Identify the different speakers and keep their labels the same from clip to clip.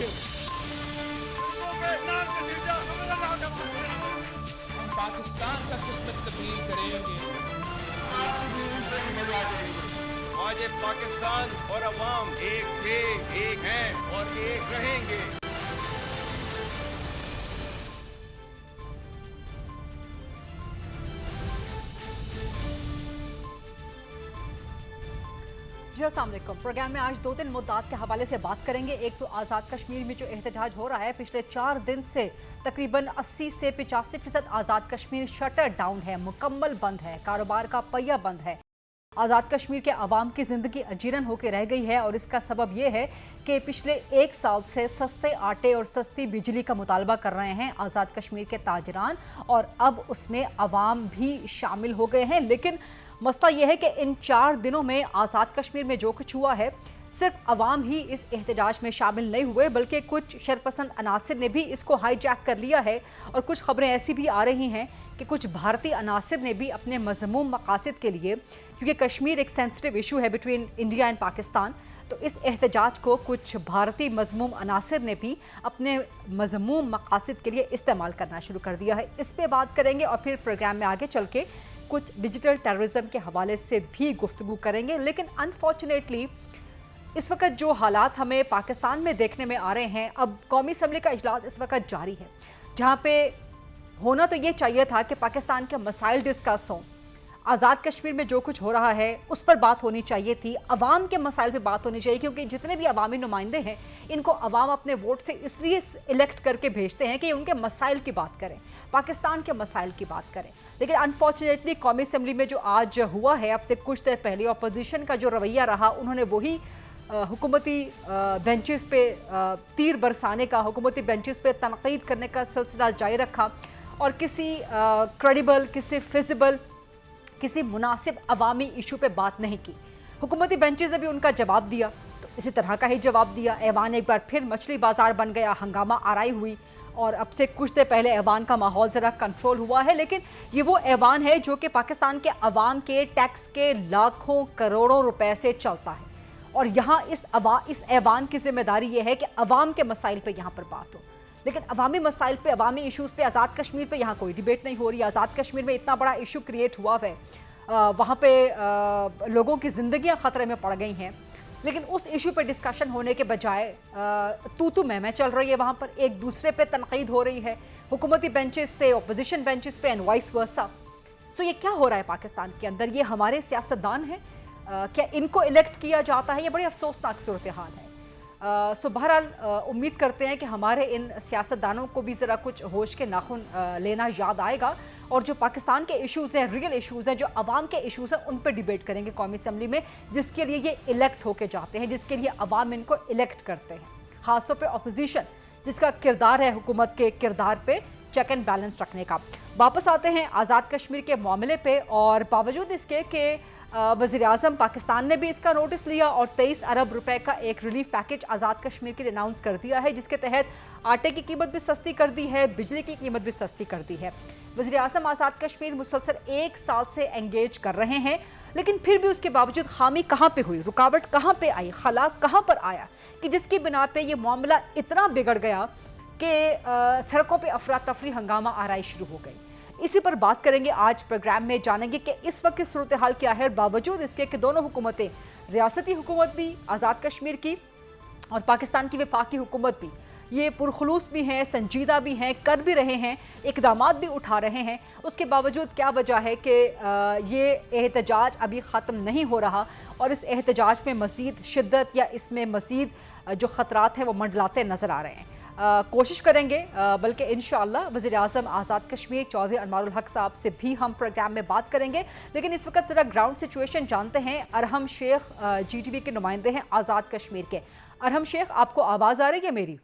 Speaker 1: के। हम पाकिस्तान का किस्मत तब्दील करेंगे।
Speaker 2: आज ये पाकिस्तान और अवाम एक थे, एक हैं और एक रहेंगे।
Speaker 3: जी अस्सलाम वालेकुम। प्रोग्राम में आज 2-3 मुद्दात के हवाले से बात करेंगे। एक तो आज़ाद कश्मीर में जो एहतजाज हो रहा है, पिछले 4 दिन से तकरीबन 80 से 85% आज़ाद कश्मीर शटर डाउन है, मुकम्मल बंद है, कारोबार का पहिया बंद है। आज़ाद कश्मीर के अवाम की ज़िंदगी अजीरन होकर रह गई है और इसका सबब यह है कि पिछले 1 साल से सस्ते आटे और सस्ती बिजली का मुतालबा कर रहे हैं आज़ाद कश्मीर के ताजरान, और अब उसमें अवाम भी शामिल हो गए हैं। लेकिन मसला यह है कि इन 4 दिनों में आज़ाद कश्मीर में जो कुछ हुआ है, सिर्फ अवाम ही इस एहतजाज में शामिल नहीं हुए, बल्कि कुछ शरपसंद अनासिर ने भी इसको हाईजैक कर लिया है। और कुछ खबरें ऐसी भी आ रही हैं कि कुछ भारतीय अनासिर ने भी अपने मज़मूम मकासद के लिए, क्योंकि कश्मीर एक सेंसिटिव इशू है बिटवीन इंडिया एंड पाकिस्तान, तो इस एहतजाज को कुछ भारतीय मज़मूम अनासिर ने भी अपने मज़मूम मकासद के लिए इस्तेमाल करना शुरू कर दिया है। इस पर बात करेंगे और फिर प्रोग्राम में आगे चल के कुछ डिजिटल टेररिज्म के हवाले से भी गुफ्तगू करेंगे। लेकिन अनफॉर्चुनेटली इस वक्त जो हालात हमें पाकिस्तान में देखने में आ रहे हैं, अब कौमी असम्बली का इजलास इस वक्त जारी है, जहाँ पे होना तो ये चाहिए था कि पाकिस्तान के मसाइल डिस्कस हों, आज़ाद कश्मीर में जो कुछ हो रहा है उस पर बात होनी चाहिए थी, अवाम के मसाइल पे बात होनी चाहिए, क्योंकि जितने भी अवामी नुमाइंदे हैं इनको अवाम अपने वोट से इसलिए इलेक्ट करके भेजते हैं कि उनके मसाइल की बात करें, पाकिस्तान के मसाइल की बात करें। लेकिन अनफॉर्चुनेटली कौमी असम्बली में जो आज हुआ है, अब से कुछ देर पहले अपोजिशन का जो रवैया रहा, उन्होंने वही हुकूमती बेंचेस पे तीर बरसाने का, हुकूमती बेंचेस पे तनकीद करने का सिलसिला जारी रखा और किसी क्रेडिबल, किसी फिजिबल, किसी मुनासिब अवामी इशू पे बात नहीं की। हुकूमती बेंचेस ने भी उनका जवाब दिया, तो इसी तरह का ही जवाब दिया। ऐवान एक बार फिर मछली बाजार बन गया, हंगामा आराई हुई और अब से कुछ देर पहले ऐवान का माहौल ज़रा कंट्रोल हुआ है। लेकिन ये वो ऐवान है जो कि पाकिस्तान के अवाम के टैक्स के लाखों करोड़ों रुपए से चलता है, और यहाँ इस ऐवान की जिम्मेदारी ये है कि अवाम के मसाइल पे यहाँ पर बात हो। लेकिन अवामी मसाइल पे, अवामी इशूज़ पे, आज़ाद कश्मीर पे यहाँ कोई डिबेट नहीं हो रही। आज़ाद कश्मीर में इतना बड़ा इशू क्रिएट हुआ है, वहाँ पे लोगों की ज़िंदगियाँ ख़तरे में पड़ गई हैं, लेकिन उस इशू पे डिस्कशन होने के बजाय तू मैं चल रही है, वहाँ पर एक दूसरे पे तनकीद हो रही है, हुकूमती बेंचेस से अपोजिशन बेंचेस पे एंड वाइस वर्सा। सो ये क्या हो रहा है पाकिस्तान के अंदर? ये हमारे सियासतदान हैं, क्या इनको इलेक्ट किया जाता है? ये बड़ी अफसोसनाक सूरत हाल है। सो बहरहाल उम्मीद करते हैं कि हमारे इन सियासतदानों को भी ज़रा कुछ होश के नाखून लेना याद आएगा, और जो पाकिस्तान के इश्यूज़ हैं, रियल इश्यूज़ हैं, जो अवाम के इश्यूज़ हैं, उन पर डिबेट करेंगे कौमी असम्बली में, जिसके लिए ये इलेक्ट होके जाते हैं, जिसके लिए अवाम इनको इलेक्ट करते हैं। ख़ासतौर पर अपोजिशन, जिसका किरदार है हुकूमत के किरदार पे चेक एंड बैलेंस रखने का। वापस आते हैं आज़ाद कश्मीर के मामले पे, और बावजूद इसके कि वज़ीर-ए-आज़म पाकिस्तान ने भी इसका नोटिस लिया और 23 अरब रुपए का एक रिलीफ पैकेज आज़ाद कश्मीर के लिए अनाउंस कर दिया है, जिसके तहत आटे की कीमत भी सस्ती कर दी है, बिजली की कीमत भी सस्ती कर दी है। वज़ीर-ए-आज़म आज़ाद कश्मीर मुसलसल 1 साल से एंगेज कर रहे हैं, लेकिन फिर भी उसके बावजूद खामी कहाँ पे हुई, रुकावट कहाँ पे आई, खला कहाँ पर आया कि जिसकी बिना पे ये मामला इतना बिगड़ गया कि सड़कों पे अफरा तफरी, हंगामा आराई शुरू हो गई। इसी पर बात करेंगे आज प्रोग्राम में, जानेंगे कि इस वक्त की सूरत हाल क्या है, और बावजूद इसके कि दोनों हुकूमतें, रियासती हुकूमत भी आज़ाद कश्मीर की और पाकिस्तान की वफाकी हुकूमत भी, ये पुरखलूस भी हैं, संजीदा भी हैं, कर भी रहे हैं, इकदामात भी उठा रहे हैं, उसके बावजूद क्या वजह है कि ये एहतजाज अभी ख़त्म नहीं हो रहा और इस एहतजाज में मज़ीद शिद्दत या इसमें मज़ीद जो ख़तरात हैं वो मंडलाते नज़र आ रहे हैं। कोशिश करेंगे, बल्कि इंशाअल्लाह वज़ीर-ए-आज़म आज़ाद कश्मीर चौधरी अनवारुल हक साहब से भी हम प्रोग्राम में बात करेंगे। लेकिन इस वक्त ज़रा ग्राउंड सिचुएशन जानते हैं। अरहम शेख GTV के नुमाइंदे हैं आज़ाद कश्मीर के। अरहम शेख, आपको आवाज़ आ रही है मेरी?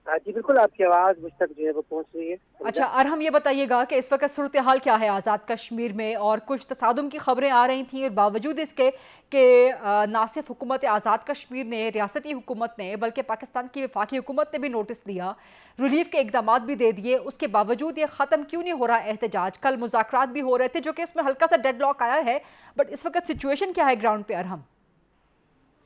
Speaker 4: जी बिल्कुल, आपकी आवाज़ मुझ तक जो है वो पहुंच रही है।
Speaker 3: अच्छा अरहम, ये बताइएगा कि इस वक्त सूरत हाल क्या है आज़ाद कश्मीर में, और कुछ तसादुम की खबरें आ रही थी, और बावजूद इसके कि ना सिर्फ हुकूमत आज़ाद कश्मीर ने, रियासती हुकूमत ने, बल्कि पाकिस्तान की वफाकी हुकूमत ने भी नोटिस दिया, रिलीफ के इकदाम भी दे दिए, उसके बावजूद ये ख़त्म क्यों नहीं हो रहा एहतजाज? कल मुज़ाकरात भी हो रहे थे जो कि उसमें हल्का सा डेडलॉक आया है, बट इस वक्त सिचुएशन क्या है ग्राउंड पे अरहम?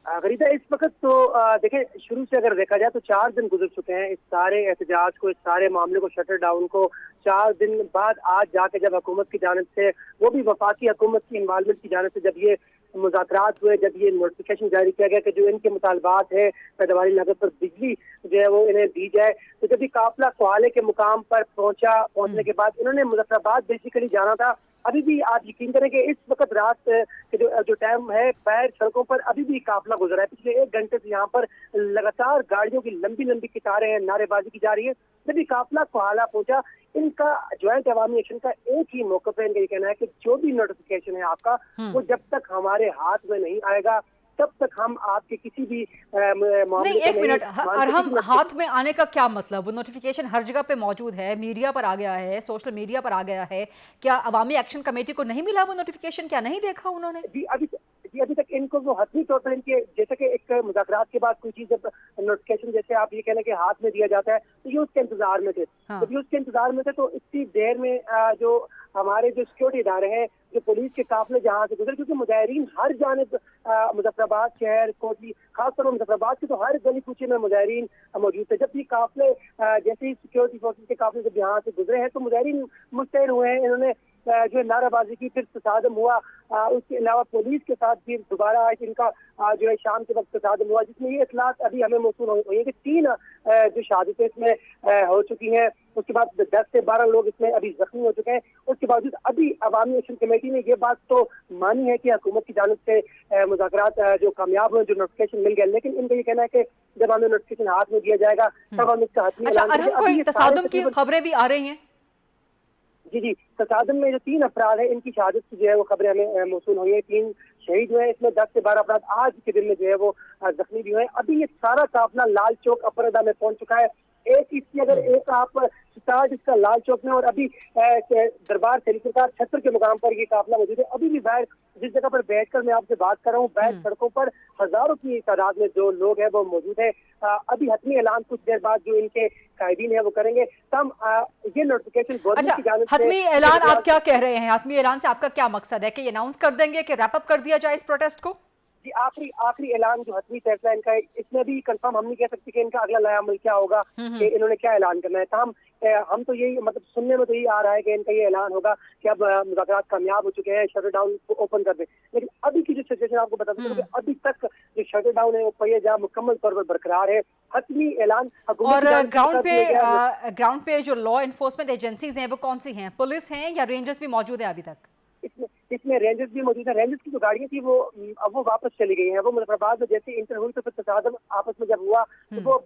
Speaker 4: गरीदा इस वक्त तो देखें, शुरू से अगर देखा जाए तो 4 दिन गुजर चुके हैं इस सारे एहतजाज को, इस सारे मामले को, शटर डाउन को। 4 दिन बाद आज जाके जब हुकूमत की जानिब से, वो भी वफाकी हुकूमत की इन्वॉल्वमेंट की जानिब से, जब ये मुज़ाकरात हुए, जब ये नोटिफिकेशन जारी किया गया कि जो इनके मुतालबात है पैदावारी लागत पर बिजली जो है वो इन्हें दी जाए, तो जब ये काफिला कोहाले के मुकाम पर पहुंचने के बाद इन्होंने मुजफ्फराबाद बेसिकली जाना था। अभी भी आप यकीन करें कि इस वक्त रात के जो टाइम है, पैर सड़कों पर अभी भी काफिला गुजरा है। पिछले 1 घंटे से यहाँ पर लगातार गाड़ियों की लंबी लंबी कतारें हैं, नारेबाजी की जा रही है। जब ये काफिला कोहाला पहुंचा, इनका ज्वाइंट अवामी एक्शन का एक ही मौक़िफ़ है, इनका ये कहना है कि जो भी नोटिफिकेशन है आपका, वो जब तक हमारे हाथ में नहीं आएगा तब तक हम आपके किसी भी मामले
Speaker 3: नहीं, एक मिनट, और हम हाथ में आने का क्या मतलब? वो नोटिफिकेशन हर जगह पे मौजूद है, मीडिया पर आ गया है, सोशल मीडिया पर आ गया है। क्या अवामी एक्शन कमेटी को नहीं मिला वो नोटिफिकेशन? क्या नहीं देखा उन्होंने?
Speaker 4: अभी तक इनको वो हतमी तौर पर इनके, जैसे कि एक मुज़ाकरात के बाद कोई चीज जब नोटिफिकेशन, जैसे आप ये कहना कि हाथ में दिया जाता है, तो ये उसके इंतजार में थे। जब ये उसके इंतजार में थे तो इतनी देर में जो हमारे जो सिक्योरिटी इदारे हैं, जो पुलिस के काफिले जहाँ से गुजरे, क्योंकि मुजाहिरीन हर जानिब मुजफ्फराबाद शहर, कोटली, खासतौर पर मुजफ्फराबाद के तो हर गली कूचे में मुजाहिरीन मौजूद थे। जब ये काफिले, जैसे ही सिक्योरिटी फोर्सेस के काफिले जब यहाँ से गुजरे हैं, तो मुजाहिरीन मुस्तैद हुए हैं। इन्होंने जो नाराबाजी की, फिर तसादम हुआ। उसके अलावा पुलिस के साथ फिर दोबारा आज इनका जो है शाम के वक्त तसादम हुआ, जिसमें ये इतलात अभी हमें मौसूल हुई है कि 3 जो शहादतें इसमें हो चुकी हैं। उसके बाद 10 से 12 लोग इसमें अभी जख्मी हो चुके हैं। उसके बावजूद अभी अवामी एक्शन कमेटी ने ये बात तो मानी है कि हुकूमत की जानिब से मुज़ाकरात जो कामयाब हुए, जो नोटिफिकेशन मिल गया, लेकिन इनका ये कहना है कि जब हमें नोटिफिकेशन हाथ में दिया जाएगा तब हम इसका हतमी
Speaker 3: अच्छा,
Speaker 4: ऐलान करेंगे।
Speaker 3: कोई तसादुम की खबरें भी आ रही हैं?
Speaker 4: जी, तसादम में जो 3 अफराद है, इनकी शहादत की जो है वो खबरें हमें मौसूल हुई है। 3 शहीद हुए हैं, इसमें 10 से 12 अफराद आज के दिन में जो है वो जख्मी भी हुए हैं। अभी ये सारा काफिला लाल चौक अपर में पहुंच चुका है। एक आप स्टार्ट इसका लाल चौक में, और अभी दरबार सरकार छत्र के मुकाम पर ये काफिला मौजूद है। अभी भी बाहर जिस जगह पर बैठकर मैं आपसे बात कर रहा हूँ, बाहर सड़कों पर हजारों की तादाद में जो लोग हैं वो मौजूद है। अभी हतमी ऐलान कुछ देर बाद जो इनके कायदीन है वो करेंगे। तम ये नोटिफिकेशन गवर्नमेंट की जानिब से,
Speaker 3: हतमी ऐलान आप क्या कह रहे हैं? हतमी ऐलान से आपका क्या मकसद है? कि ये अनाउंस कर देंगे कि रैप अप कर दिया जाए इस प्रोटेस्ट को?
Speaker 4: जी, आखिरी ऐलान जो हतमी फैसला इनका है, इसमें भी कंफर्म हम नहीं कह सकते कि इनका अगला लायामल क्या होगा, कि इन्होंने क्या ऐलान करना है। तमाम हम तो यही, मतलब सुनने में तो यही आ रहा है कि इनका ये ऐलान होगा कि अब मुज़ाकरात कामयाब हो चुके हैं, शटर डाउन को ओपन कर दें। लेकिन अभी की जो सिचुएशन आपको बता दूं कि अभी तक जो शटर डाउन है वो पहिया मुकम्मल तौर पर बरकरार है। हतमी ऐलान
Speaker 3: और ग्राउंड पे जो लॉ एनफोर्समेंट एजेंसीज हैं वो कौन सी हैं? पुलिस हैं या रेंजर्स भी मौजूद है अभी तक?
Speaker 4: इसमें रेंजर्स भी मौजूद है। रेंजर्स की जो गाड़ियां थी वो वापस चली गई हैं। वो मुजफ्फराबाद में जैसे इंटर हुई तो फिर तसादम आपस में जब हुआ तो वो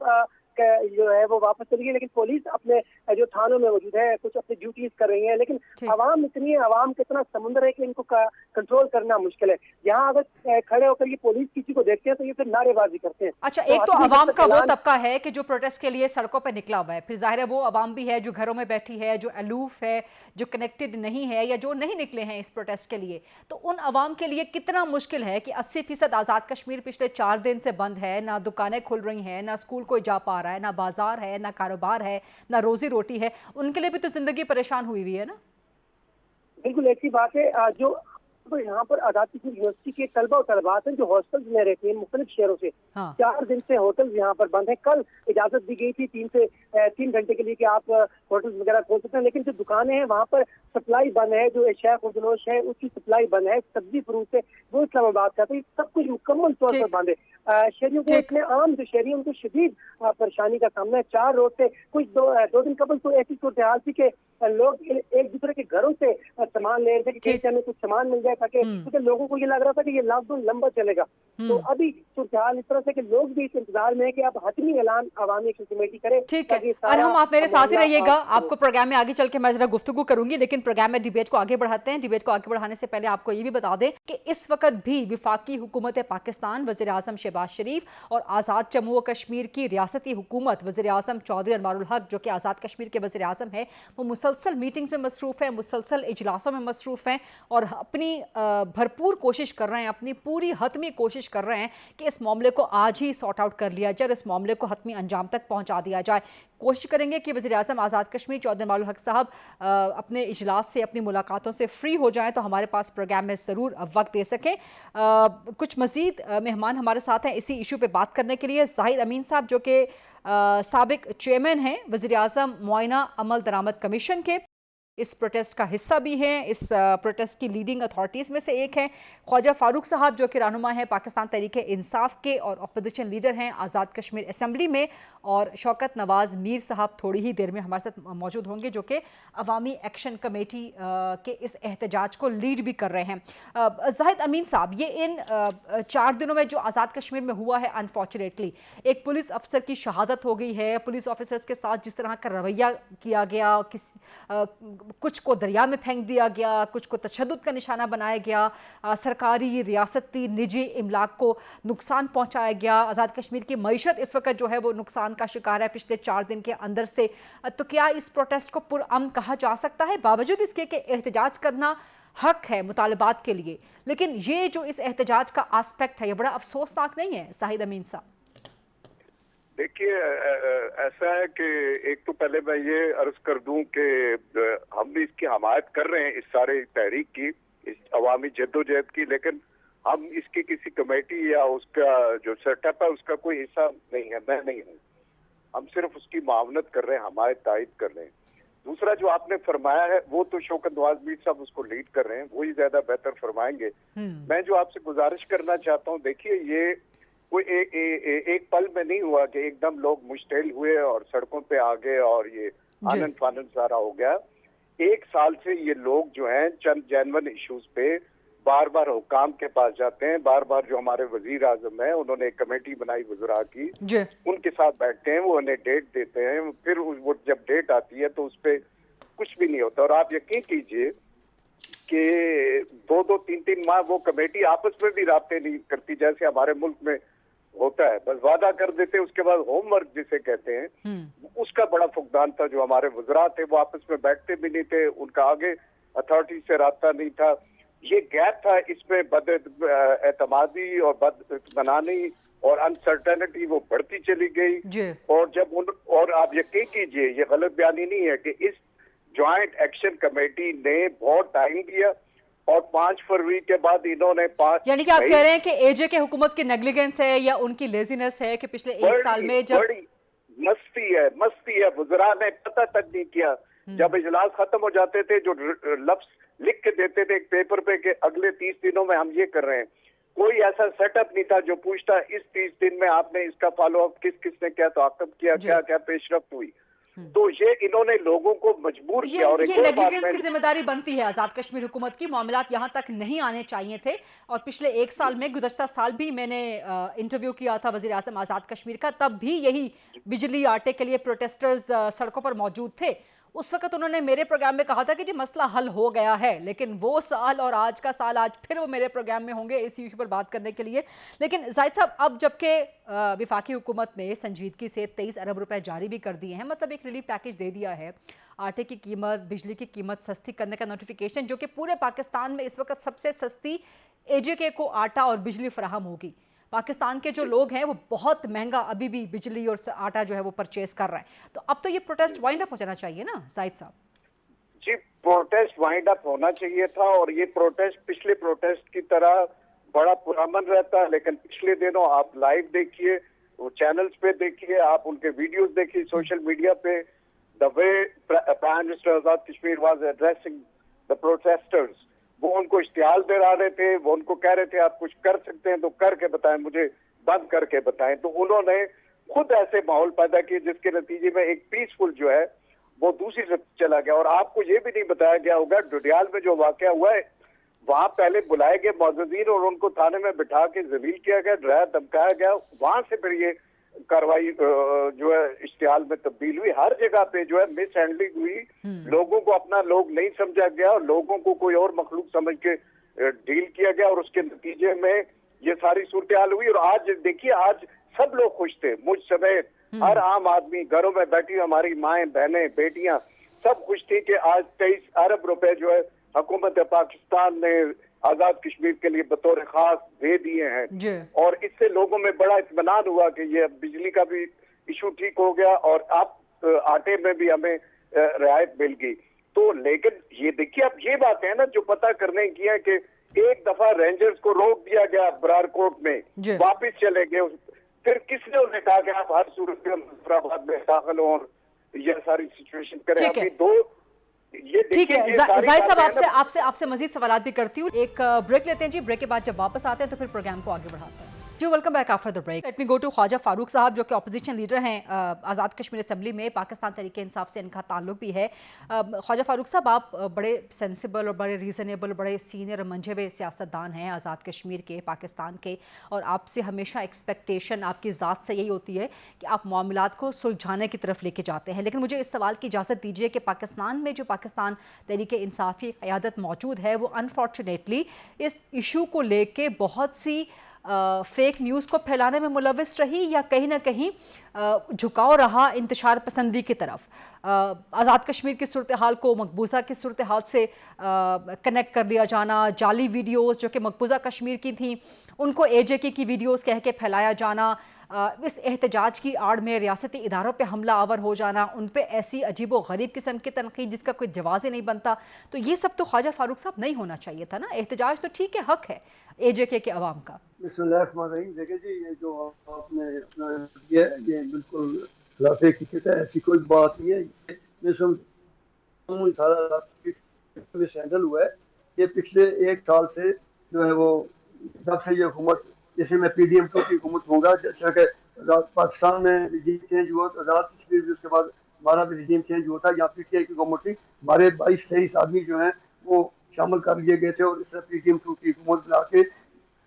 Speaker 4: जो है वो वापस चली गई। लेकिन पुलिस अपने जो थानों में मौजूद है, कुछ अपनी ड्यूटीज कर रही है। लेकिन आवाम इतनी है, आवाम का इतना समुद्र है कि इनको कंट्रोल करना मुश्किल है। यहाँ अगर खड़े होकर ये पुलिस किसी को देखते हैं तो ये फिर नारेबाजी करते हैं।
Speaker 3: अच्छा, एक तो आवाम का वो तबका है कि जो प्रोटेस्ट के लिए सड़कों पर निकला हुआ है, फिर जाहिर है वो आवाम भी है जो घरों में बैठी है, जो अलूफ है, जो कनेक्टेड नहीं है, या जो नहीं निकले हैं इस प्रोटेस्ट के लिए। तो उन आवाम के लिए कितना मुश्किल है कि 80% आज़ाद कश्मीर पिछले 4 दिन से बंद है, ना दुकानें खुल रही हैं, ना स्कूल कोई जा पा रहा है, ना बाजार है, ना कारोबार है, ना रोजी रोटी है। उनके लिए भी तो जिंदगी परेशान हुई हुई है ना?
Speaker 4: बिल्कुल ऐसी बात है। जो तो यहाँ पर आज़ाद कश्मीर यूनिवर्सिटी के तलबा और तलबात हैं जो हॉस्टल्स में रहते हैं मुख्तलिफ शहरों से। 4 दिन से होटल्स यहाँ पर बंद है। कल इजाजत दी गई थी 3 घंटे के लिए कि आप होटल्स वगैरह खोल सकते हैं, लेकिन जो दुकानें हैं वहाँ पर सप्लाई बंद है। जो एशिया खुर्दनोश है उसकी सप्लाई बंद है, सब्जी फ्रूट से वो इस्लामाबाद का, तो सब कुछ मुकम्मल तौर पर बंद है। शहरियों को, इतने आम जो शहरी उनको शदीद परेशानी का सामना है। 4 रोज से कुछ 2 दिन कबल तो ऐसी सूरत हाल थी कि लोग एक दूसरे के घरों से सामान ले रहे थे कि कहीं से हमें कुछ सामान मिल जाए, ताकि क्योंकि लोगों को ये लग रहा था कि ये लॉकडाउन लंबा चलेगा। तो अभी सूरत हाल इस तरह से कि लोग भी इस इंतजार में है कि अब हतमी ऐलान अवामी एक्शन कमेटी करे।
Speaker 3: ठीक है, और हम आप मेरे साथ ही रहिएगा। आपको प्रोग्राम में आगे चल के मैं जरा गुफ्तगू करूंगी, लेकिन प्रोग्राम में डिबेट को आगे बढ़ाते हैं। डिबेट को आगे बढ़ाने से पहले आपको ये भी बता दें कि इस वक्त भी विफाकी हुकूमत पाकिस्तान, वज़ीर आज़म शहबाज शरीफ और आज़ाद जम्मू व कश्मीर की रियासती हुकूमत वज़ीर आज़म चौधरी अनवारुल हक, जो कि आज़ाद कश्मीर के वज़ीर आज़म है, वो मुसलसल मीटिंग्स में मसरूफ़ हैं, मुसलसल इजलासों में मसरूफ़ हैं और अपनी भरपूर कोशिश कर रहे हैं, अपनी पूरी हतमी कोशिश कर रहे हैं कि इस मामले को आज ही सॉर्ट आउट कर लिया जाए और इस मामले को हतमी अंजाम तक पहुंचा दिया जाए। कोशिश करेंगे कि वज़ीर-ए-आज़म आज़ाद कश्मीर चौधरी मालूम हक साहब अपने इजलास से, अपनी मुलाकातों से फ्री हो जाएं तो हमारे पास प्रोग्राम में ज़रूर वक्त दे सकें। कुछ मज़ीद मेहमान हमारे साथ हैं इसी इशू पे बात करने के लिए। ज़ाहिद अमीन साहब जो कि साबिक चेयरमैन हैं वज़ीर-ए-आज़म मुआयना अमल दरामद कमीशन के, इस प्रोटेस्ट का हिस्सा भी हैं, इस प्रोटेस्ट की लीडिंग अथॉरिटीज़ में से एक हैं। ख्वाजा फारूक साहब जो कि रहनुमा हैं पाकिस्तान तहरीक-ए-इंसाफ के और अपोजिशन लीडर हैं आज़ाद कश्मीर असम्बली में, और शौकत नवाज़ मीर साहब थोड़ी ही देर में हमारे साथ मौजूद होंगे जो कि अवामी एक्शन कमेटी के इस एहतजाज को लीड भी कर रहे हैं। ज़ाहिद अमीन साहब, ये इन 4 दिनों में जो आज़ाद कश्मीर में हुआ है, अनफॉर्चुनेटली एक पुलिस अफसर की शहादत हो गई है, पुलिस ऑफिसर्स के साथ जिस तरह का रवैया किया गया, कुछ को दरिया में फेंक दिया गया, कुछ को तशद्दुद का निशाना बनाया गया, सरकारी, रियासती, निजी इमलाक को नुकसान पहुंचाया गया, आज़ाद कश्मीर की मईशत इस वक्त जो है वो नुकसान का शिकार है पिछले 4 दिन के अंदर से। तो क्या इस प्रोटेस्ट को पुरअमन कहा जा सकता है, बावजूद इसके कि एहतजाज करना हक है मुतालबात के लिए, लेकिन ये जो इस एहतजाज का आस्पेक्ट है ये बड़ा अफसोसनाक नहीं है ज़ाहिद अमीन साहब?
Speaker 5: देखिए, ऐसा है कि एक तो पहले मैं ये अर्ज कर दूं कि हम भी इसकी हमायत कर रहे हैं, इस सारे तहरीक की, इस अवामी जद्दोजहद की, लेकिन हम इसकी किसी कमेटी या उसका जो सेटअप है उसका कोई हिस्सा नहीं है, मैं नहीं हूँ। हम सिर्फ उसकी मावनत कर रहे हैं, हमायत तायद कर रहे हैं। दूसरा जो आपने फरमाया है वो तो शौकत नवाज मीर साहब उसको लीड कर रहे हैं, वही ज्यादा बेहतर फरमाएंगे। मैं जो आपसे गुजारिश करना चाहता हूँ, देखिए ये कोई एक पल में नहीं हुआ कि एकदम लोग मुश्तैल हुए और सड़कों पे आ गए और ये आनंद फानंद सारा हो गया। 1 साल से ये लोग जो हैं चंद जेन्युइन इश्यूज पे बार बार हुकाम के पास जाते हैं, बार बार जो हमारे वजीर आजम है उन्होंने एक कमेटी बनाई वज़रा की, उनके साथ बैठते हैं, वो उन्हें डेट देते हैं, फिर वो जब डेट आती है तो उस पर कुछ भी नहीं होता। और आप यकीन कीजिए कि 2-2, 3-3 माह वो कमेटी आपस में भी राब्ते नहीं करती जैसे हमारे मुल्क में होता है। बस वादा कर देते, उसके बाद होमवर्क जिसे कहते हैं उसका बड़ा फुकदान था। जो हमारे वज़रा थे वो आपस में बैठते भी नहीं थे, उनका आगे अथॉरिटी से राब्ता नहीं था। ये गैप था, इसमें एतमादी और बदइत्मीनानी और अनसर्टेनिटी वो बढ़ती चली गई। और जब और आप यकीन कीजिए, ये गलत बयानी नहीं है कि इस ज्वाइंट एक्शन कमेटी ने बहुत टाइम दिया और 5 फरवरी के बाद इन्होंने 5,
Speaker 3: यानी कि आप कह रहे हैं कि एजे के हुकूमत की नेग्लिजेंस है या उनकी लेजीनेस है कि पिछले 1 साल में जब
Speaker 5: बड़ी मस्ती है वज़रा ने पता तक नहीं किया। जब इजलास खत्म हो जाते थे जो लफ्ज लिख के देते थे एक पेपर पे कि अगले 30 दिनों में हम ये कर रहे हैं, कोई ऐसा सेटअप नहीं था जो पूछता इस 30 दिन में आपने इसका फॉलो अप किसने क्या ताक़ब किया, क्या क्या पेशरफ्त हुई। तो ये इन्होंने लोगों को मजबूर किया। और
Speaker 3: ये नेग्लिजेंस की जिम्मेदारी बनती है आज़ाद कश्मीर हुकूमत की, मामलात यहाँ तक नहीं आने चाहिए थे। और पिछले 1 साल में, गुज़श्ता साल भी मैंने इंटरव्यू किया था वज़ीर आज़म आज़ाद कश्मीर का, तब भी यही बिजली आटे के लिए प्रोटेस्टर्स सड़कों पर मौजूद थे। उस वक्त उन्होंने मेरे प्रोग्राम में कहा था कि जी मसला हल हो गया है, लेकिन वो साल और आज का साल, आज फिर वो मेरे प्रोग्राम में होंगे इस इशू पर बात करने के लिए। लेकिन ज़ाहिद साहब, अब जबकि वफाकी हुकूमत ने संजीदगी से 23 अरब रुपए जारी भी कर दिए हैं, मतलब एक रिलीफ पैकेज दे दिया है, आटे की कीमत, बिजली की कीमत सस्ती करने का नोटिफिकेशन, जो कि पूरे पाकिस्तान में इस वक्त सबसे सस्ती एजेके को आटा और बिजली फराहम होगी। पाकिस्तान के जो लोग हैं वो बहुत महंगा अभी भी बिजली और आटा जो है वो परचेज कर रहे हैं। तो अब तो ये प्रोटेस्ट वाइंड अप हो जाना चाहिए ना ज़ाहिद साहब?
Speaker 5: जी, प्रोटेस्ट वाइंड अप होना चाहिए था और ये प्रोटेस्ट पिछले प्रोटेस्ट की तरह बड़ा पुरअमन रहता है। लेकिन पिछले दिनों आप लाइव देखिए, वो चैनल्स पे देखिए, आप उनके वीडियोस देखिए सोशल मीडिया पे, the way prime minister Azad Kashmir was addressing the protesters, वो उनको इश्तिहार दे रहे थे, वो उनको कह रहे थे आप कुछ कर सकते हैं तो करके बताएं, मुझे बंद करके बताएं। तो उन्होंने खुद ऐसे माहौल पैदा किए जिसके नतीजे में एक पीसफुल जो है वो दूसरी तरफ चला गया। और आपको ये भी नहीं बताया गया होगा, डुडियाल में जो वाकया हुआ है वहां पहले बुलाए गए मौजूदीन और उनको थाने में बिठा के जलील किया गया, डराया धमकाया गया, वहां से फिर ये कार्रवाई जो है इश्तिहाल में तब्दील हुई। हर जगह पे जो है मिस हैंडलिंग हुई, लोगों को अपना लोग नहीं समझा गया और लोगों को कोई और मखलूक समझ के डील किया गया और उसके नतीजे में ये सारी सूरत हाल हुई। और आज देखिए, आज सब लोग खुश थे, मुझ समेत हर आम आदमी, घरों में बैठी हमारी माएं, बहनें, बेटियां सब खुश थी कि आज 23 अरब रुपए जो है हुकूमत पाकिस्तान ने आजाद कश्मीर के लिए बतौर खास दे दिए हैं। और इससे लोगों में बड़ा इत्मीनान हुआ कि ये बिजली का भी इशू ठीक हो गया और आप आटे में भी हमें रियायत मिल गई। तो लेकिन ये देखिए, अब ये बात है ना जो पता करने की है कि एक दफा रेंजर्स को रोक दिया गया बरारकोट में, वापस चले गए, फिर किसने उन्हें कहा कि आप हर सूरत में मुजफ्फराबाद में दाखिल हो और यह सारी सिचुएशन करें। अभी दो ये
Speaker 3: ठीक है, जाहिद साहब आपसे मजीद सवालात भी करती हूँ। एक ब्रेक लेते हैं जी, ब्रेक के बाद जब वापस आते हैं तो फिर प्रोग्राम को आगे बढ़ाते हैं जी। Welcome back after the break. Let me go to Khawaja Farooq sahab जो कि अपोजिशन लीडर हैं आज़ाद कश्मीर असेंबली में, पाकिस्तान तहरीक इंसाफ से इनका ताल्लुक भी है। ख्वाजा फारूक साहब, आप बड़े सेंसिबल और बड़े रीज़नेबल, बड़े सीनियर मंझे हुए सियासतदान हैं आज़ाद कश्मीर के, पाकिस्तान के, और आपसे हमेशा एक्सपेक्टेशन आपकी ज़ात से यही होती है कि आप मामलात को सुलझाने की तरफ लेके जाते हैं। लेकिन मुझे इस सवाल की इजाज़त दीजिए कि पाकिस्तान में जो पाकिस्तान तहरीक इंसाफ की क़यादत मौजूद है वो अनफॉर्चुनेटली इस इशू को लेके बहुत सी फेक न्यूज़ को फैलाने में मुलविस रही, या कहीं ना कहीं झुकाव रहा इंतशार पसंदी की तरफ। आज़ाद कश्मीर की सूरत हाल को मकबूजा की सूरत हाल से कनेक्ट कर लिया जाना, जाली वीडियोस जो कि मकबूजा कश्मीर की थी उनको AJK की वीडियोस कह के फैलाया जाना, इस एहतजाज की आड़ में रियासती इदारों पे हमला आवर हो जाना, उन पे ऐसी अजीब व गरीब किस्म की तनकीद जिसका कोई जवाज़ ही नहीं बनता। तो ये सब तो ख्वाजा फारूक साहब नहीं होना चाहिए था ना। एहतजाज तो ठीक है, हक है AJK के अवाम का।
Speaker 6: देखिए जी, ये जो आपने अपना ये बिल्कुल खिलाफे की है, ऐसी कोई बात नहीं है। मैं सारा हैंडल हुआ है। ये पिछले 1 साल से जो है वो जब से ये हुकूमत, जैसे मैं PDM2 की हुकूमत होगा, जैसा कि पाकिस्तान में रिजीम चेंज हुआ तो आज़ाद कश्मीर भी उसके बाद हमारा भी रिजीम चेंज हुआ था, यहाँ PTI की हुकूमत थी, हमारे 22-23 आदमी जो हैं वो शामिल कर लिए गए थे और इस तरह PDM2 की हुकूमत बना के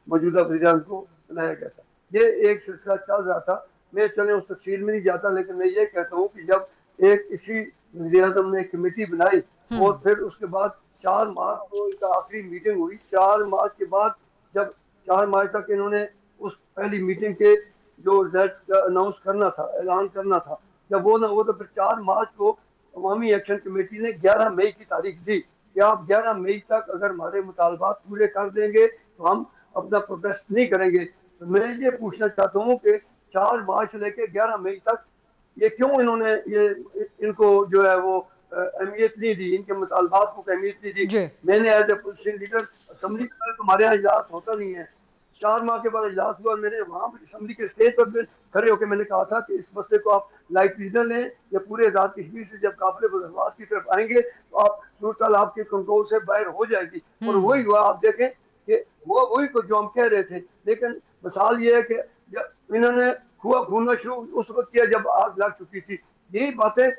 Speaker 6: मौजूदा वज़ीर को बनाया गया था। ये एक सिलसिला चल रहा था। मैं चले उस तफसील में नहीं जाता, लेकिन मैं ये कहता हूँ कि जब एक इसी वज़ीर-ए-आज़म ने कमेटी बनाई और फिर उसके बाद 4 मार्च को इनका आखिरी मीटिंग हुई। 4 मार्च के बाद जब 4 मार्च तक इन्होंने उस पहली मीटिंग के जो रिजल्ट अनाउंस करना था, ऐलान करना था, जब वो ना हो तो फिर 4 मार्च को अवामी एक्शन कमेटी ने 11 मई की तारीख दी कि आप 11 मई तक अगर हमारे मुतालबात पूरे कर देंगे तो हम अपना प्रोटेस्ट नहीं करेंगे। तो मैं ये पूछना चाहता हूँ कि 4 मार्च से लेकर 11 मई तक ये क्यों इन्होंने ये इनको जो है वो अहमियत नहीं दी, इनके मुतालबात को अहमियत नहीं दी। मैंने as a position leader assembly में, हमारे यहाँ इजलास होता नहीं है, 4 माह के बाद इजलास हुआ, मैंने वहाँ असम्बली के स्टेज पर भी खड़े होकर मैंने कहा था कि इस मसले को आप लाइट रीजन लें, या पूरे आज़ाद कश्मीर से जब काफिले बदलवाद की तरफ आएंगे तो आप सूरत आपके कंट्रोल से बाहर हो जाएगी। और वही हुआ, आप देखें कि वो वही को जो हम कह रहे थे। लेकिन मिसाल ये है कि इन्होंने हुआ खूना शुरू उस वक्त किया जब आग लग चुकी थी। यही बातें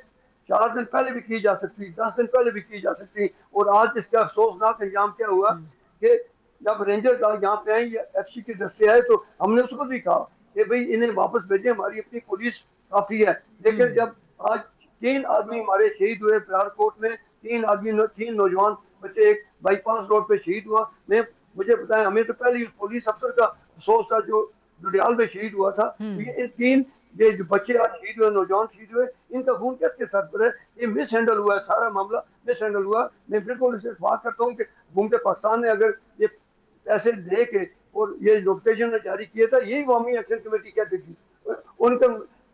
Speaker 6: 4 दिन पहले भी की जा सकती, 10 दिन पहले भी की जा सकती। और आज इसका अफसोसनाक अंजाम क्या हुआ कि जब रेंजर्स यहाँ पे आए, FC के दस्ते आए, तो हमने उसको भी कहा कि भाई इन्हें वापस भेजें, हमारी अपनी पुलिस काफी है। लेकिन जब आज 3 आदमी हमारे शहीद हुए बरारकोट में, 3 नौजवान बच्चे, एक बाईपास रोड पे शहीद हुआ। मुझे बताएं, हमें तो पहले पुलिस अफसर का अफसोस था जो डुडियाल में शहीद हुआ था। इन 3 जो बच्चे आज शहीद हुए, नौजवान शहीद हुए, इनका खून किसके साथ पर है? ये मिस हैंडल हुआ है, सारा मामला मिस हैंडल हुआ। मैं बिल्कुल इसे बात करता हूँ कि हुकूमत पाकिस्तान ने अगर ये पैसे दे के और ये नोटिफिकेशन ने जारी किया था, यही अवामी एक्शन कमेटी कहती थी। उनका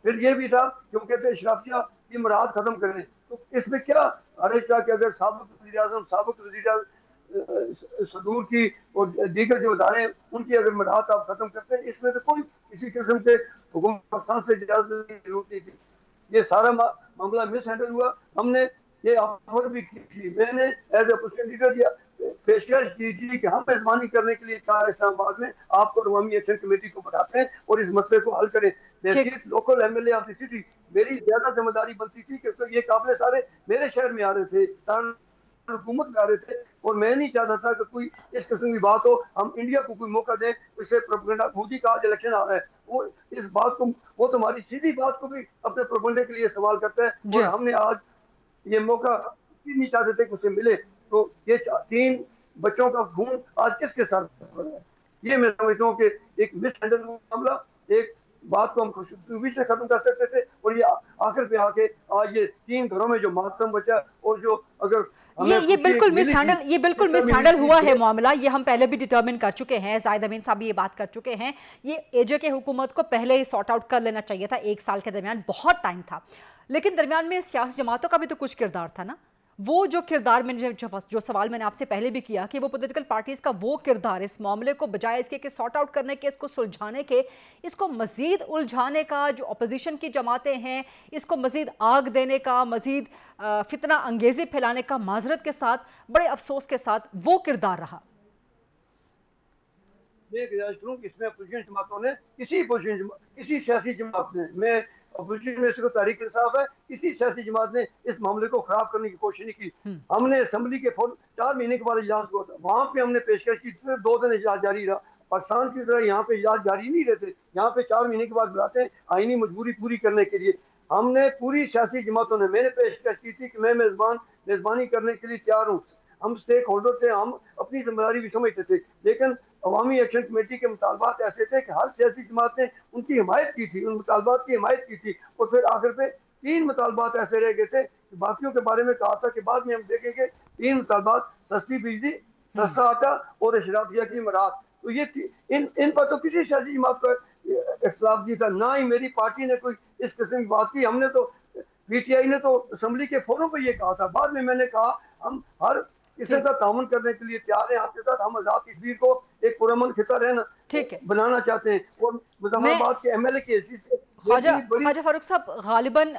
Speaker 6: फिर ये भी था क्यों कहते हैं शराफिया की मराद खत्म करें। तो इसमें क्या हर्ज था कि अगर साबिक वज़ीर-ए-आज़म सदूर की और दीगर जो अदारे उनकी अगर मराद आप खत्म करते हैं, इसमें तो कोई किसी किस्म के हुकूमत पाकिस्तान से इजाजत की जरूरत नहीं थी। ये सारा मामला मिस हैंडल हुआ। हमने ये ऑफर भी की थी, मैंने एज ए पोजिशन लीडर पेशकश की थी कि हम मेहरबानी करने के लिए इस्लामाबाद में आपको अवामी एक्शन कमेटी को बढ़ाते हैं और इस मसले को हल करें। Local MLA of the city, मेरी ज्यादा जिम्मेदारी बनती थी कि तो ये काफिले सारे मेरे शहर में आ रहे थे, हुकूमत में आ रहे थे, और मैं नहीं चाहता था कि कोई इस किस्म की बात हो, हम इंडिया को कोई मौका दें। इससे प्रोपेगेंडा, मोदी का आज इलेक्शन आ रहा है, वो इस बात को, वो तुम्हारी सीधी बात को भी अपने प्रोपेगेंडा के लिए इस्तेमाल करता है। और हमने आज ये मौका नहीं चाहते थे कि उसे मिले। तो ये 3 बच्चों का खून आज किसके साथ है? ये मैं समझता हूँ कि एक मिस हैंडल मामला, एक बात को हम खुशबूबी से खत्म कर सकते थे, और ये आखिर पे आके आज ये 3 घरों में जो मातम बचा, और जो अगर
Speaker 3: ये बिल्कुल मिसहैंडल हुआ है मामला। ये हम पहले भी डिटरमिन कर चुके हैं, जाहिद अमीन साहब भी ये बात कर चुके हैं। ये एजे के हुकूमत को पहले ही सॉर्ट आउट कर लेना चाहिए था, 1 साल के दरमियान बहुत टाइम था। लेकिन दरमियान में सियासी जमातों का भी तो कुछ किरदार था ना। वो जो किरदार मैंने जो सवाल मैंने आपसे पहले भी किया कि वो पॉलिटिकल पार्टीज का वो किरदार इस मामले को बजाय इसके कि सॉर्ट आउट करने के, इसको सुलझाने के, इसको मजीद उलझाने का, जो अपोजिशन की जमातें हैं इसको मजीद आग देने का, मजीद फितना अंगेजी फैलाने का, माजरत के साथ, बड़े अफसोस के साथ वो किरदार रहा।
Speaker 6: इसमें अपोजिशन जमातों ने किसी सियासी जमात ने, मैं अपोजिशन में से तारीख इंसाफ है, किसी सियासी जमात ने इस मामले को खराब करने की कोशिश नहीं की। हमने असेंबली के 4 महीने के बाद इजलास हुआ था, वहाँ पे हमने पेशकश की, फिर 2 दिन इजलास जारी रहा। पाकिस्तान की तरह यहाँ पे इजलास जारी नहीं रहते, यहाँ पे 4 महीने के बाद बुलाते हैं आईनी मजबूरी पूरी करने के लिए। हमने पूरी सियासी जमातों ने, मैंने पेशकश की थी कि मैं मेजबानी करने के लिए तैयार हूँ। हम स्टेक होल्डर थे, हम अपनी जिम्मेदारी भी समझते थे, लेकिन अवामी एक्शन कमेटी के मुतालबात ऐसे थे कि हर सियासी जमात ने उनकी हिमायत की थी, उन मुतालबात की हिमायत की थी, और फिर आखिर पे 3 मुतालबात ऐसे रह गए थे कि बाकियों के बारे में कहा था कि बाद में हम देखेंगे। 3 मुतालबात, सस्ती बिजली, सस्ता आटा और अशराफिया की मराहत। तो ये इन पर तो किसी सियासी जमात का इख्तिलाफ नहीं था, ना ही मेरी पार्टी ने कोई इस किस्म की बात की। हमने तो पीटीआई ने तो असेंबली के फोरम पर ये कहा था, बाद में मैंने कहा हम हर इसके साथ ताउन करने के लिए तैयार हैं, आपके साथ हम आजाद कश्मीर को एक पुरअमन खिता रहना बनाना चाहते हैं, और मुजफ्फराबाद के एमएलए की हैसियत से
Speaker 3: ख्वाजा फारूक साहब गालिबन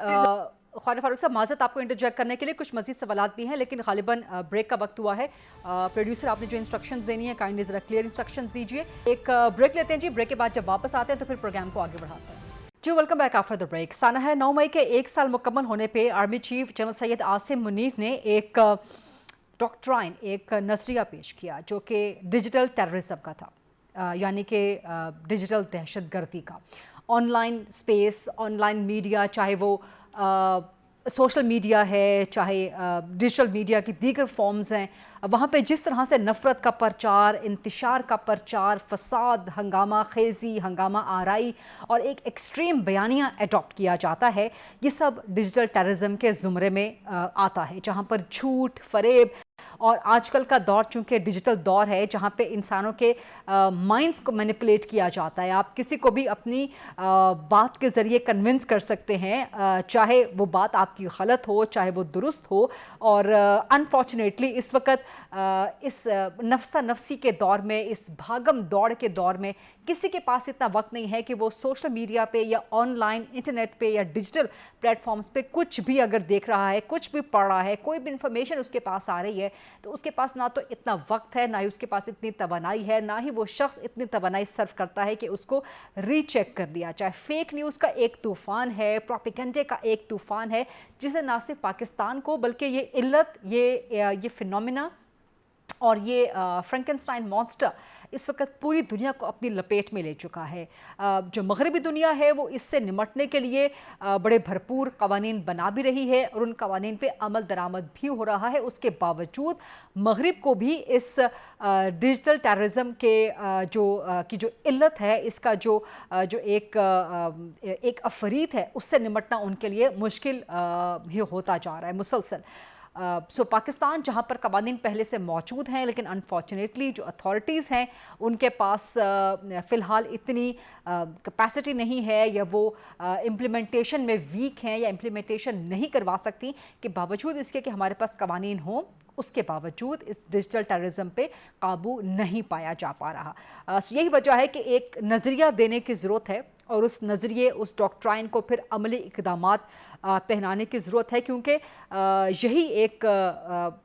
Speaker 3: ख्वाजा फारूक साहब माजरत आपको इंटरजेक्ट करने के लिए, कुछ मजीद सवालात भी हैं, लेकिन गालिबन ब्रेक का वक्त हुआ है। प्रोड्यूसर आपने जो इंस्ट्रक्शंस देनी है काइंडली जरा क्लियर इंस्ट्रक्शंस दीजिए। एक ब्रेक लेते हैं जी, ब्रेक के बाद जब वापस आते हैं तो फिर प्रोग्राम को आगे बढ़ाते हैं जी। Welcome back after the break. साना है 9 मई के 1 साल मुकम्मल होने पे army chief general Syed Asim Munir ने एक डॉक्ट्राइन, एक नजरिया पेश किया जो कि डिजिटल टेररिज्म का था, यानी कि डिजिटल दहशतगर्दी का। ऑनलाइन स्पेस, ऑनलाइन मीडिया, चाहे वो सोशल मीडिया है, चाहे डिजिटल मीडिया की दीगर फॉर्म्स हैं, वहाँ पे जिस तरह से नफ़रत का प्रचार, इंतशार का प्रचार, फसाद, हंगामा खेज़ी, हंगामा आराई और एक एक्सट्रीम बयानिया एडॉप्ट किया जाता है, ये सब डिजिटल टेररिज्म के ज़ुमरे में आता है, जहाँ पर झूठ, फरेब और आजकल का दौर चूँकि डिजिटल दौर है जहाँ पे इंसानों के माइंड्स को मैनिपुलेट किया जाता है। आप किसी को भी अपनी बात के ज़रिए कन्विंस कर सकते हैं, चाहे वो बात आपकी गलत हो, चाहे वो दुरुस्त हो। और अनफॉर्चुनेटली इस वक्त इस नफ्सा नफसी के दौर में, इस भागम दौड़ के दौर में किसी के पास इतना वक्त नहीं है कि वो सोशल मीडिया पे या ऑनलाइन इंटरनेट पे या डिजिटल प्लेटफॉर्म्स पे कुछ भी अगर देख रहा है, कुछ भी पढ़ रहा है, कोई भी इंफॉर्मेशन उसके पास आ रही है, तो उसके पास ना तो इतना वक्त है, ना ही उसके पास इतनी तवानाई है, ना ही वो शख्स इतनी तवानाई सर्व करता है कि उसको रीचेक कर लिया जाए। फेक न्यूज़ का एक तूफ़ान है, प्रोपेगेंडे का एक तूफ़ान है, जिसे ना सिर्फ पाकिस्तान को बल्कि ये इल्लत, ये फिनोमिना और ये फ्रैंकेनस्टाइन मॉन्स्टर इस वक्त पूरी दुनिया को अपनी लपेट में ले चुका है। जो मगरबी दुनिया है वो इससे निमटने के लिए बड़े भरपूर कवानीन बना भी रही है और उन कवानीन पे अमल दरामद भी हो रहा है। उसके बावजूद मगरिब को भी इस डिजिटल टेररिज्म के जो इल्लत है, इसका जो एक अफरीत है, उससे निमटना उनके लिए मुश्किल ही होता जा रहा है मुसलसल। सो पाकिस्तान जहाँ पर कवानीन पहले से मौजूद हैं, लेकिन अनफॉर्चुनेटली जो अथॉरिटीज़ हैं उनके पास फ़िलहाल इतनी कैपेसिटी नहीं है, या वो इम्प्लीमेंटेशन में वीक हैं, या इम्प्लीमेंटेशन नहीं करवा सकती कि बावजूद इसके कि हमारे पास कवानीन हों, उसके बावजूद इस डिजिटल टेररिज्म पे काबू नहीं पाया जा पा रहा। यही वजह है कि एक नज़रिया देने की ज़रूरत है और उस नज़रिए, उस डॉक्ट्राइन को फिर अमली इक़दामात पहनाने की ज़रूरत है, क्योंकि यही एक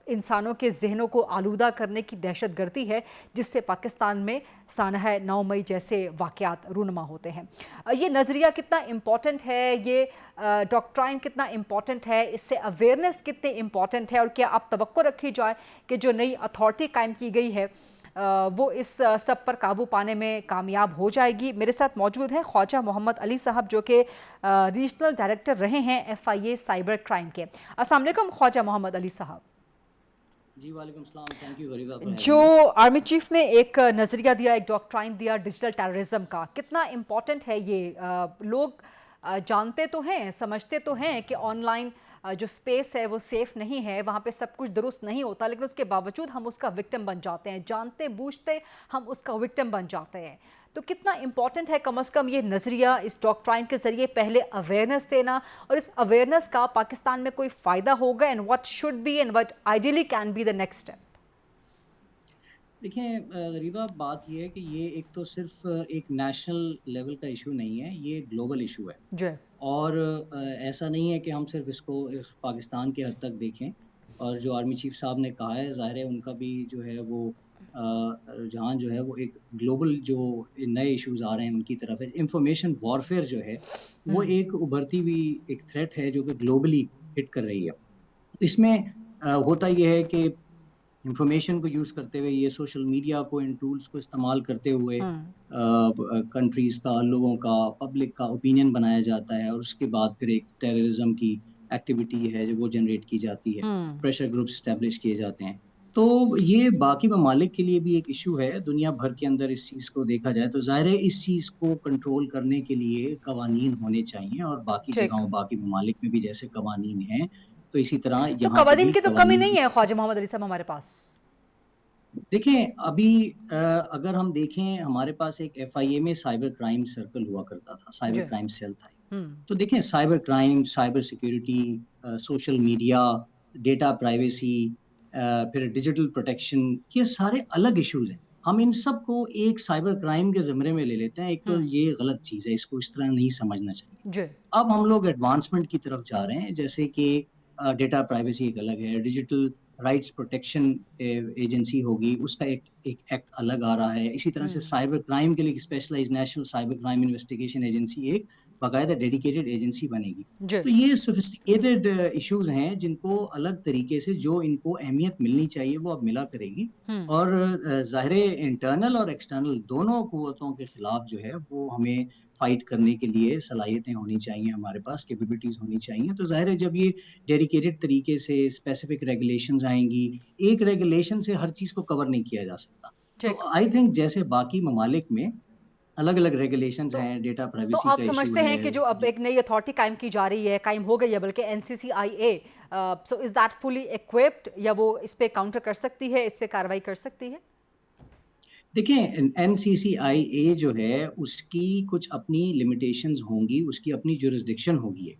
Speaker 3: इंसानों के जहनों को आलूदा करने की दहशतगर्दी है जिससे पाकिस्तान में सानह 9 मई जैसे वाक़यात रूनुमा होते हैं। ये नज़रिया कितना इम्पॉर्टेंट है, ये डॉक्ट्राइन कितना इम्पॉर्टेंट है, इससे अवेयरनेस कितनी इम्पॉर्टेंट है, और क्या अब तवक्को रखी जाए कि जो नई अथॉरिटी कायम की गई है वो इस सब पर काबू पाने में कामयाब हो जाएगी। मेरे साथ मौजूद हैं ख्वाजा मोहम्मद अली साहब जो कि रीजनल डायरेक्टर रहे हैं FIA साइबर क्राइम के। अस्सलाम वालेकुम ख्वाजा मोहम्मद अली साहब।
Speaker 7: जी वालेकुम सलाम, थैंक यू गरीबा for
Speaker 3: जो
Speaker 7: having me।
Speaker 3: आर्मी चीफ ने एक नज़रिया दिया, एक डॉक्ट्राइन दिया डिजिटल टेररिज्म का, कितना इम्पोर्टेंट है ये? लोग जानते तो हैं, समझते तो हैं कि ऑनलाइन जो स्पेस है वो सेफ नहीं है, वहाँ पे सब कुछ दुरुस्त नहीं होता, लेकिन उसके बावजूद हम उसका विक्टिम बन जाते हैं, जानते बूझते हम उसका विक्टिम बन जाते हैं। तो कितना इम्पॉर्टेंट है कम से कम ये नज़रिया, इस डॉक्ट्राइन के ज़रिए पहले अवेयरनेस देना, और इस अवेयरनेस का पाकिस्तान में कोई फ़ायदा होगा, and what should be and what ideally can be the next step?
Speaker 7: देखिए गरीबा, बात ये है कि ये एक तो सिर्फ एक नेशनल लेवल का इशू नहीं है, ये ग्लोबल इशू है।
Speaker 3: जी।
Speaker 7: और ऐसा नहीं है कि हम सिर्फ इसको इस पाकिस्तान के हद तक देखें। और जो आर्मी चीफ साहब ने कहा है, ज़ाहिर है उनका भी जो है वो रुझान जो है वो एक ग्लोबल जो नए इश्यूज आ रहे हैं उनकी तरफ है। इंफॉर्मेशन वॉरफेयर जो है वो एक उभरती हुई एक थ्रेट है जो कि ग्लोबली हिट कर रही है। इसमें होता ये है कि इंफॉर्मेशन को यूज़ करते हुए, ये सोशल मीडिया को, इन टूल्स को इस्तेमाल करते हुए कंट्रीज़ का, लोगों का, पब्लिक का ओपिनियन बनाया जाता है, और उसके बाद फिर एक टेररिज्म की एक्टिविटी है जो वो जनरेट की जाती है, प्रेशर ग्रुप्स इस्टेब्लिश किए जाते हैं। तो ये बाकी ममालिक के लिए भी एक इशू है, दुनिया भर के अंदर इस चीज़ को देखा जाए तो ज़ाहिर है इस चीज़ को कंट्रोल करने के लिए कवानीन होने चाहिए, और बाकी
Speaker 3: ठीक।
Speaker 7: जगहों, बाकी ममालिक में भी जैसे कवानीन हैं, तो इसी तरह
Speaker 3: तो
Speaker 7: यहाँ पे
Speaker 3: कवानीन
Speaker 7: भी
Speaker 3: की तो कमी
Speaker 7: कवानीन
Speaker 3: नहीं है ख्वाजा मोहम्मद अली साहब हमारे पास।
Speaker 7: देखें अभी अगर हम देखें, हमारे पास एक एफआईए में साइबर क्राइम सर्कल हुआ करता था, साइबर
Speaker 3: जी।
Speaker 7: क्राइम सेल था।
Speaker 3: हम्म।
Speaker 7: तो देखें cyber crime, cyber security, social media, data privacy, फिर डिजिटल प्रोटेक्शन, ये सारे अलग इश्यूज हैं। हम इन सब को एक साइबर क्राइम के ज़िम्मे में ले लेते हैं। एक तो ये गलत चीज़ है, इसको इस तरह नहीं समझना चाहिए।
Speaker 3: जी।
Speaker 7: अब हम लोग एडवांसमेंट की तरफ जा रहे हैं, जैसे कि डेटा प्राइवेसी एक अलग है, डिजिटल राइट्स प्रोटेक्शन एजेंसी होगी, उसका एक एक एक्ट अलग आ रहा है। इसी तरह से साइबर क्राइम के लिए एक specialised national cyber crime investigation agency, एक बाकायदा डेडिकेटेड एजेंसी बनेगी।
Speaker 3: जी।
Speaker 7: तो ये सोफिस्टिकेटेड इश्यूज हैं जिनको अलग तरीके से जो इनको अहमियत मिलनी चाहिए वो अब मिला करेगी। और ज़ाहिर है इंटरनल और एक्सटर्नल दोनों कुव्वतों के खिलाफ जो है वो हमें फाइट करने के लिए सलाहियतें होनी चाहिए, हमारे पास कैपेबिलिटीज़ होनी चाहिए। तो ज़ाहिर है जब ये डेडिकेटेड तरीके से स्पेसिफिक रेगुलेशंस आएँगी, एक रेगुलेशन से हर चीज़ को कवर नहीं किया जा सकता।
Speaker 3: ठीक।
Speaker 7: तो आई थिंक जैसे बाकी ममालिक में अलग-अलग रेगुलेशंस
Speaker 3: तो
Speaker 7: हैं, डेटा
Speaker 3: तो
Speaker 7: प्राइवेसी
Speaker 3: आप
Speaker 7: का इश्यू
Speaker 3: समझते हैं कि
Speaker 7: है।
Speaker 3: जो अब एक नई अथॉरिटी कायम की जा रही है, कायम हो गई है बल्कि, NCCIA, so is that fully equipped, या वो इस पे काउंटर कर सकती है, इस पे कार्रवाई कर सकती है?
Speaker 7: देखिए एनसीसीआईए जो है उसकी कुछ अपनी लिमिटेशंस होंगी, उसकी अपनी जुरिस्डिक्शन होगी।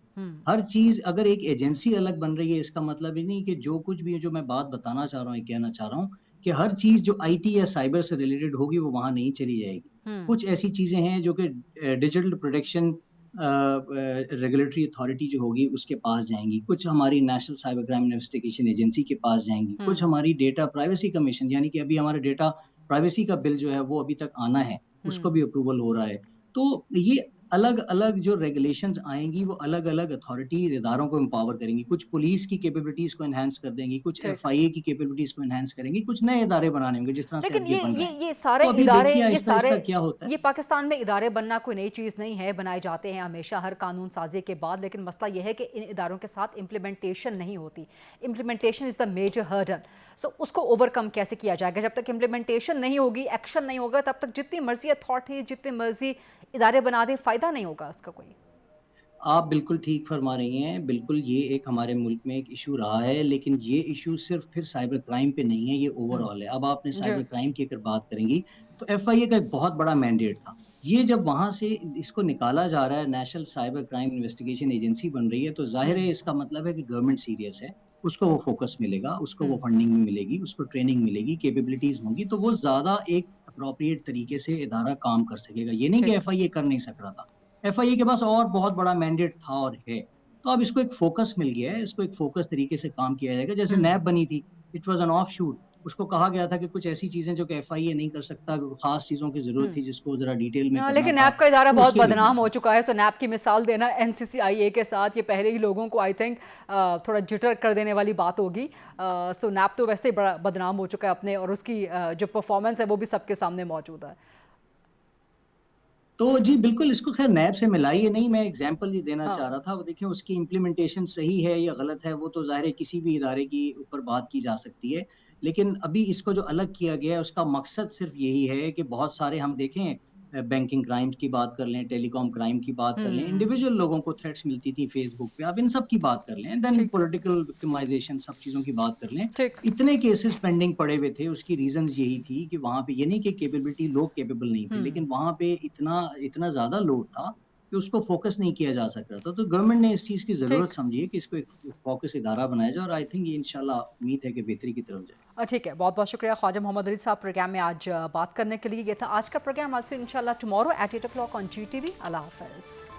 Speaker 7: हर चीज़ अगर एक एजेंसी अलग बन रही है, इसका मतलब ये नहीं कि जो कुछ भी जो मैं बात बताना चाह रहा हूँ, कहना चाह रहा हूँ कि हर चीज़ जो आईटी या साइबर से रिलेटेड होगी वो वहाँ नहीं चली जाएगी। कुछ ऐसी चीज़ें हैं जो कि डिजिटल प्रोटेक्शन रेगुलेटरी अथॉरिटी जो होगी उसके पास जाएँगी, कुछ हमारी national cyber crime investigation agency के पास जाएँगी, कुछ हमारी डेटा प्राइवेसी कमीशन, यानी कि अभी हमारा डेटा प्राइवेसी का बिल जो है वो अभी तक आना है, उसको भी अप्रूवल हो रहा है। तो ये अलग-अलग जो रेगुलेशंस आएँगी वो अलग-अलग अथॉरिटीज़, इदारों को एम्पावर करेंगी। कुछ पुलिस की कैपेबिलिटीज़ को एनहांस कर देंगी, कुछ
Speaker 3: ठीक।
Speaker 7: एफआईए की कैपेबिलिटीज़ को एनहांस करेंगी, कुछ नए इदारे बनाने होंगे जिस तरह से
Speaker 3: लेकिन
Speaker 7: अब ये बन रहे हैं।
Speaker 3: ये सारे
Speaker 7: तो अभी
Speaker 3: इदारे,
Speaker 7: देखिए
Speaker 3: ये
Speaker 7: आहिस्ता-आहिस्ता
Speaker 3: सारे,
Speaker 7: क्या होता है।
Speaker 3: ये पाकिस्तान में इदारे बनना कोई नई चीज़ नहीं है, बनाए जाते हैं हमेशा हर कानून साजी के बाद, लेकिन मसला यह है कि इन इदारों के साथ इम्प्लीमेंटेशन नहीं होती। Implementation is the major hurdle. So उसको ओवरकम कैसे किया जाएगा? जब तक इम्प्लीमेंटेशन नहीं होगी, एक्शन नहीं होगा, तब तक जितनी मर्जी अथॉरिटी, जितनी मर्जी इदारे बना दे, फ़ायदा नहीं होगा उसका कोई।
Speaker 7: आप बिल्कुल ठीक फरमा रही हैं। बिल्कुल ये एक हमारे मुल्क में एक इश्यू रहा है, लेकिन ये इश्यू सिर्फ़ फिर साइबर क्राइम पे नहीं है, ये ओवरऑल है। अब आपने
Speaker 3: जी।
Speaker 7: साइबर क्राइम की अगर बात करेंगी, तो एफआईए का एक बहुत बड़ा मैंडेट था। ये जब वहाँ से इसको निकाला जा रहा है, national cyber crime investigation agency बन रही है, तो ज़ाहिर है इसका मतलब है कि गवर्नमेंट सीरियस है। उसको वो फ़ोकस मिलेगा, उसको वो फंडिंग भी मिलेगी, उसको ट्रेनिंग मिलेगी, कैपेबिलिटीज़ होंगी, तो वो ज़्यादा एक एप्रोप्रिएट तरीके से इदारा काम कर सकेगा। ये नहीं कि
Speaker 3: ठीक।
Speaker 7: एफआईए कर नहीं सक रहा था। एफआईए के पास और बहुत बड़ा मैंडेट था और है। तो अब इसको एक फ़ोकस मिल गया है, इसको एक फ़ोकस तरीके से काम किया जाएगा। जैसे नैब बनी थी, इट वाज़ एन ऑफशूट। उसको कहा गया था कि कुछ ऐसी चीज़ें जो कि एफआईए नहीं कर सकता, ख़ास चीज़ों की ज़रूरत थी जिसको ज़रा डिटेल में
Speaker 3: हाँ,
Speaker 7: करना
Speaker 3: लेकिन
Speaker 7: था,
Speaker 3: नैब का इदारा
Speaker 7: तो
Speaker 3: बहुत
Speaker 7: उसके लिए
Speaker 3: बदनाम
Speaker 7: बनी
Speaker 3: हो
Speaker 7: थी।
Speaker 3: चुका है, सो नैब की मिसाल देना एनसीसीआईए के साथ, ये पहले ही लोगों को आई थिंक थोड़ा जिटर कर देने वाली बात होगी। सो नैब तो वैसे ही बड़ा बदनाम हो चुका है अपने, और उसकी जो परफॉर्मेंस है वो भी सबके सामने मौजूद है।
Speaker 7: तो जी बिल्कुल, इसको ख़ैर नैब से मिलाइए नहीं, मैं एग्ज़ाम्पल ये देना चाह
Speaker 3: हाँ।
Speaker 7: रहा था। वो देखिए उसकी इम्प्लीमेंटेशन सही है या गलत है, वो तो ज़ाहिर है किसी भी इदारे की ऊपर बात की जा सकती है। लेकिन अभी इसको जो अलग किया गया है उसका मकसद सिर्फ यही है कि बहुत सारे हम देखें बैंकिंग क्राइम्स की बात कर लें, टेलीकॉम क्राइम की बात कर लें, इंडिविजुअल लोगों को थ्रेट्स मिलती थी फेसबुक पे, अब इन सब की बात कर लें, देन
Speaker 3: ठीक
Speaker 7: पॉलिटिकल विक्टिमाइजेशन सब चीज़ों की बात कर लें।
Speaker 3: ठीक
Speaker 7: इतने केसेस पेंडिंग पड़े हुए थे, उसकी रीज़न्स यही थी कि वहाँ पे ये नहीं कि कैपेबिलिटी लोग कैपेबल नहीं थे, लेकिन वहाँ पे इतना इतना ज़्यादा लोड था कि उसको फ़ोकस नहीं किया जा सक रहा था। तो गवर्नमेंट ने इस चीज़ की ज़रूरत
Speaker 3: ठीक
Speaker 7: समझी है कि इसको एक फ़ोकस इदारा बनाया जाए और आई थिंक ये इंशाल्लाह उम्मीद है कि बेहतरी की तरफ जाए।
Speaker 3: ठीक है, बहुत बहुत शुक्रिया ख्वाजा मोहम्मद अली साहब प्रोग्राम में आज बात करने के लिए। ये था आज का प्रोग्राम। आज से इंशाल्लाह tomorrow at 8 o'clock on GTV। अल्लाह हाफ़िज़।